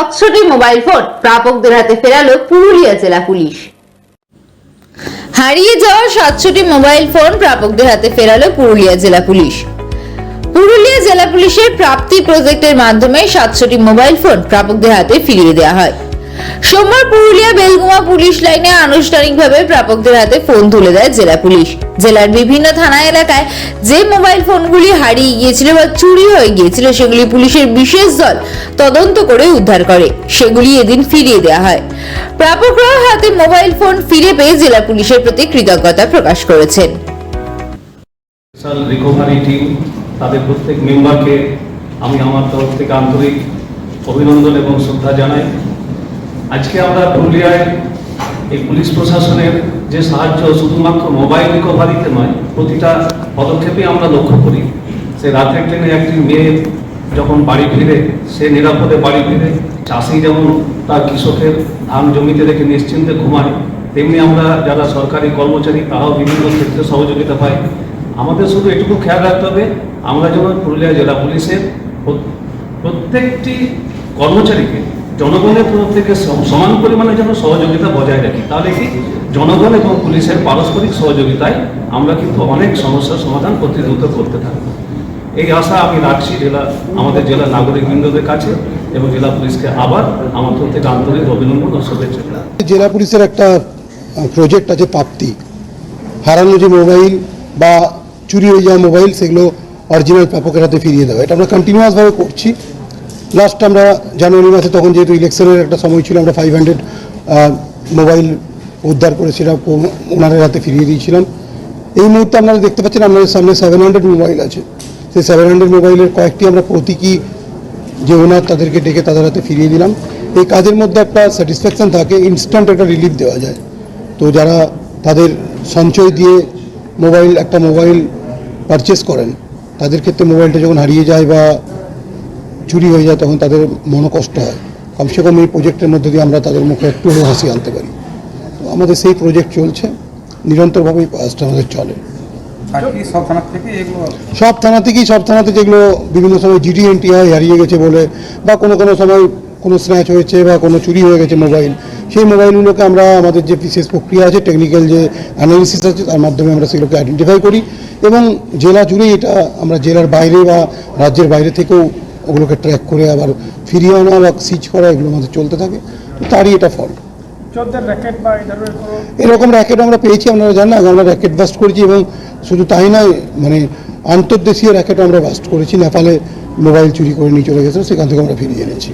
সাতশোটি mobile phone প্রাপকদের হাতে ফেরালো পুরুলিয়া জেলা পুলিশ। হারিয়ে যাওয়া 700টি মোবাইল ফোন প্রাপকদের হাতে ফেরালো পুরুলিয়া জেলা পুলিশ। পুরুলিয়া জেলা পুলিশের প্রাপ্তি প্রজেক্টের মাধ্যমে 700টি মোবাইল ফোন প্রাপকদের হাতে ফিরিয়ে দেওয়া হয়। সোমবার পুরুলিয়া বেলগুমা পুলিশ লাইনে আনুষ্ঠানিকভাবে প্রাপকদের হাতে ফোন তুলে দেয় জেলা পুলিশ। জেলার বিভিন্ন থানা এলাকায় যে মোবাইল ফোনগুলি হারিয়ে গিয়েছিল বা চুরি হয়ে গিয়েছিল সেগুলি পুলিশের বিশেষ দল তদন্ত করে উদ্ধার করে, সেগুলি এদিন ফিরিয়ে দেওয়া হয়। প্রাপকরা হাতে মোবাইল ফোন ফিরে পেয়ে জেলা পুলিশের প্রতি কৃতজ্ঞতা প্রকাশ করেছেন। রিকভারি টিম তাদের প্রত্যেক মেম্বারকে আমি আমার তরফ থেকে আন্তরিক অভিনন্দন এবং শ্রদ্ধা জানাই। আজকে আমরা পুরুলিয়ায় এই পুলিশ প্রশাসনের যে সাহায্য শুধুমাত্র মোবাইল রিকভারিতে নয়, প্রতিটা পদক্ষেপে আমরা লক্ষ্য করি। সে রাতের ট্রেনে একটি মেয়ে যখন বাড়ি ফিরে, সে নিরাপদে বাড়ি ফিরে, চাষি যেমন তার কৃষকের ধান জমিতে রেখে নিশ্চিন্তে ঘুমায়, তেমনি আমরা যারা সরকারি কর্মচারী তারাও বিভিন্ন ক্ষেত্রে সহযোগিতা পাই। আমাদের শুধু এটুকু খেয়াল রাখতে হবে, আমরা যেন পুরুলিয়া জেলা পুলিশের প্রত্যেকটি কর্মচারীকে জনগণের তরফ থেকে সমান পরিমাণে যেন সহযোগিতা বজায় রাখি। তাহলে কি জনগণ এবং পুলিশের পারস্পরিক সহযোগিতায় আমরা কিন্তু অনেক সমস্যার সমাধান অতি দ্রুত করতে থাকবো। এই আশা আমি রাখছি আমাদের জেলা নাগরিকবৃন্দদের কাছে এবং জেলা পুলিশকে আবার আমার তরফ থেকে আন্তরিক অভিনন্দন ও শুভেচ্ছা। জেলা পুলিশের একটা প্রজেক্ট আছে প্রাপ্তি, হারানো যে মোবাইল বা চুরি হয়ে যাওয়া মোবাইল সেগুলো অরিজিনাল প্রাপকের হাতে ফিরিয়ে দেওয়া। এটা আমরা কন্টিনিউয়াসভাবে করছি। লাস্ট আমরা জানুয়ারি মাসে, তখন যেহেতু ইলেকশনের একটা সময় ছিল, আমরা 500 মোবাইল উদ্ধার করে সেটা ওনাদের হাতে ফিরিয়ে দিয়েছিলাম। এই মুহূর্তে আপনারা দেখতে পাচ্ছেন আপনাদের সামনে 700 মোবাইল আছে। সেই 700 মোবাইলের কয়েকটি আমরা প্রতীকী যে ওনার তাদেরকে ডেকে তাদের হাতে ফিরিয়ে দিলাম। এই কাজের মধ্যে একটা স্যাটিসফ্যাকশান থাকে, ইনস্ট্যান্ট একটা রিলিফ দেওয়া যায়। তো যারা তাদের সঞ্চয় দিয়ে একটা মোবাইল পারচেস করেন, তাদের ক্ষেত্রে মোবাইলটা যখন হারিয়ে যায় বা চুরি হয়ে যায় তখন তাদের মনোকষ্ট হয়। কমসে কম এই প্রজেক্টের মধ্যে দিয়ে আমরা তাদের মুখে একটু হলেও হাসি আনতে পারি। তো আমাদের সেই প্রজেক্ট চলছে, নিরন্তরভাবে এই কাজটা আমাদের চলে। সব থানাতে যেগুলো বিভিন্ন সময় জিডিএনটি হয় হারিয়ে গেছে বলে, বা কোনো সময় কোনো স্ন্যাচ হয়েছে বা কোনো চুরি হয়ে গেছে মোবাইল, সেই মোবাইলগুলোকে আমরা আমাদের যে বিশেষ প্রক্রিয়া আছে, টেকনিক্যাল যে অ্যানালিসিস আছে, তার মাধ্যমে আমরা সেগুলোকে আইডেন্টিফাই করি এবং জেলা জুড়েই এটা আমরা জেলার বাইরে বা রাজ্যের বাইরে থেকেও ওগুলোকে ট্র্যাক করে আবার ফিরিয়ে আনা বা সিজ করা, এগুলো আমাদের চলতে থাকে। তারই এটা ফল। এরকম র্যাকেট আমরা পেয়েছি, আপনারা জানেন, আমরা র্যাকেট বাস্ট করেছি এবং শুধু তাই নয়, মানে আন্তর্দেশীয় র্যাকেটও আমরা বাস্ট করেছি। নেপালে মোবাইল চুরি করে নিয়ে চলে গেছে, সেখান থেকে আমরা ফিরিয়ে এনেছি।